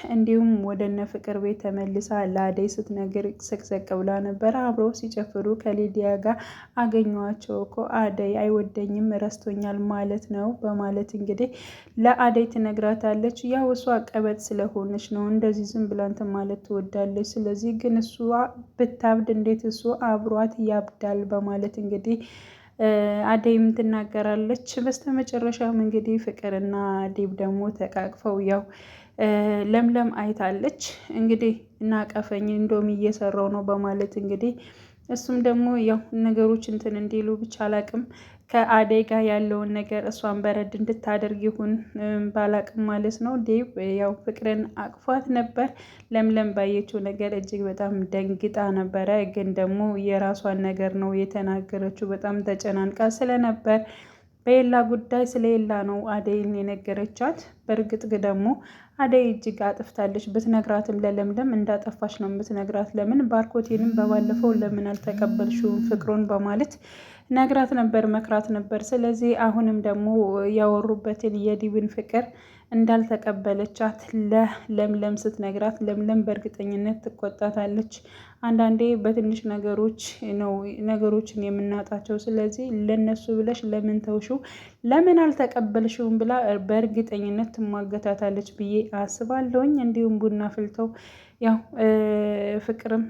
እንዲሁም ወደነ ፍቅር ቤት ተመልሳ ለአደይ ስትነግር ስቅስቅ ብላ ነበረ። አብረው ሲጨፍሩ ከሊዲያ ጋር አገኘዋቸው እኮ አደይ አይወደኝም ረስቶኛል ማለት ነው በማለት እንግዲህ ለአደይ ትነግራታለች። ያው እሷ ቀበጥ ስለሆነች ነው እንደዚህ ዝም ብላ እንትን ማለት ትወዳለች። ስለዚህ ግን እሷ ብታብድ እንዴት እሱ አብሯት ያብዳል በማለት እንግዲህ አደይም ትናገራለች። በስተመጨረሻም እንግዲህ ፍቅርና ዴብ ደግሞ ተቃቅፈው ያው ለምለም አይታለች እንግዲህ እናቀፈኝ እንደውም እየሰራው ነው በማለት እንግዲህ እሱም ደግሞ ያው ነገሮች እንትን እንዲሉ ብቻ አላቅም ከአደይ ጋር ያለውን ነገር እሷን በረድ እንድታደርግ ይሁን ባላቅም ማለት ነው። ዴብ ያው ፍቅርን አቅፏት ነበር። ለምለም ባየችው ነገር እጅግ በጣም ደንግጣ ነበረ። ግን ደግሞ የራሷን ነገር ነው የተናገረችው። በጣም ተጨናንቃ ስለነበር በሌላ ጉዳይ ስለሌላ ነው አደይን የነገረቻት። በእርግጥ ደግሞ አደይ እጅግ አጥፍታለች። ብትነግራትም ለለምለም እንዳጠፋች ነው የምትነግራት። ለምን ባርኮቴንም በባለፈው ለምን አልተቀበልሽውም ፍቅሩን በማለት ነግራት ነበር፣ መክራት ነበር። ስለዚህ አሁንም ደግሞ ያወሩበትን የዲብን ፍቅር እንዳልተቀበለቻት ለለምለም ስትነግራት ለምለም በእርግጠኝነት ትቆጣታለች። አንዳንዴ በትንሽ ነገሮች ነው ነገሮችን የምናጣቸው። ስለዚህ ለነሱ ብለሽ ለምን ተውሽው፣ ለምን አልተቀበልሽውም ብላ በእርግጠኝነት ትሟገታታለች ብዬ አስባለሁኝ። እንዲሁም ቡና ፍልተው ያው ፍቅርም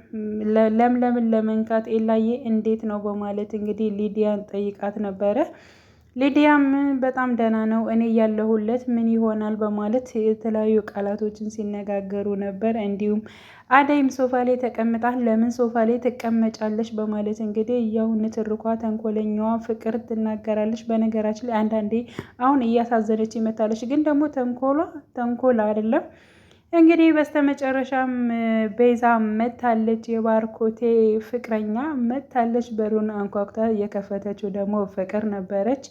ለምለምን ለመንካት ኤላዬ እንዴት ነው በማለት እንግዲህ ሊዲያን ጠይቃት ነበረ። ሊዲያም በጣም ደህና ነው እኔ ያለሁለት ምን ይሆናል በማለት የተለያዩ ቃላቶችን ሲነጋገሩ ነበር። እንዲሁም አደይም ሶፋ ላይ ተቀምጣ ለምን ሶፋ ላይ ትቀመጫለች በማለት እንግዲህ ያው ንትርኳ ተንኮለኛዋ ፍቅር ትናገራለች። በነገራችን ላይ አንዳንዴ አሁን እያሳዘነች ይመታለች፣ ግን ደግሞ ተንኮል አይደለም። እንግዲህ በስተመጨረሻም ቤዛ መታለች፣ የባርኮቴ ፍቅረኛ መታለች። በሩን አንኳኩታ የከፈተችው ደግሞ ፍቅር ነበረች።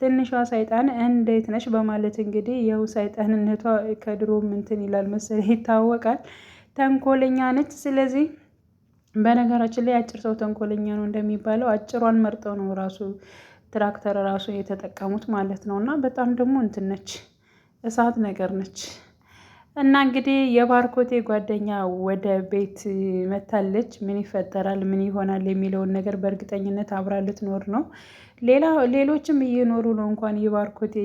ትንሿ ሰይጣን እንዴት ነሽ በማለት እንግዲህ ይኸው ሰይጣንነቷ ከድሮም እንትን ይላል መሰለኝ ይታወቃል። ተንኮለኛ ነች። ስለዚህ በነገራችን ላይ አጭር ሰው ተንኮለኛ ነው እንደሚባለው አጭሯን መርጠው ነው ራሱ ትራክተር ራሱ የተጠቀሙት ማለት ነው። እና በጣም ደግሞ እንትን ነች፣ እሳት ነገር ነች። እና እንግዲህ የባርኮቴ ጓደኛ ወደ ቤት መታለች። ምን ይፈጠራል ምን ይሆናል የሚለውን ነገር በእርግጠኝነት አብራ ልትኖር ነው። ሌሎችም እየኖሩ ነው፣ እንኳን የባርኮቴ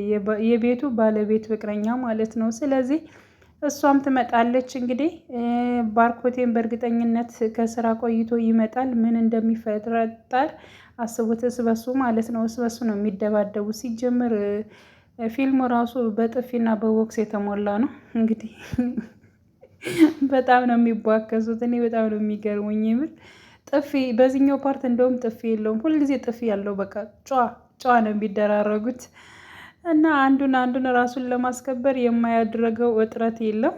የቤቱ ባለቤት ፍቅረኛ ማለት ነው። ስለዚህ እሷም ትመጣለች። እንግዲህ ባርኮቴን በእርግጠኝነት ከስራ ቆይቶ ይመጣል። ምን እንደሚፈጠር አስቡት። እስበሱ ማለት ነው፣ እስበሱ ነው የሚደባደቡ። ሲጀምር ፊልሙ ራሱ በጥፊና በቦክስ የተሞላ ነው። እንግዲህ በጣም ነው የሚቧከሱት። እኔ በጣም ነው የሚገርሙኝ የምር ጥፊ። በዚህኛው ፓርት እንደውም ጥፊ የለውም፣ ሁልጊዜ ጥፊ ያለው በቃ ጨዋ ነው የሚደራረጉት። እና አንዱን ራሱን ለማስከበር የማያደርገው እጥረት የለም።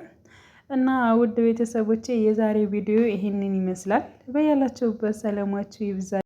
እና ውድ ቤተሰቦቼ የዛሬ ቪዲዮ ይሄንን ይመስላል። በያላችሁበት ሰላማችሁ ይብዛል።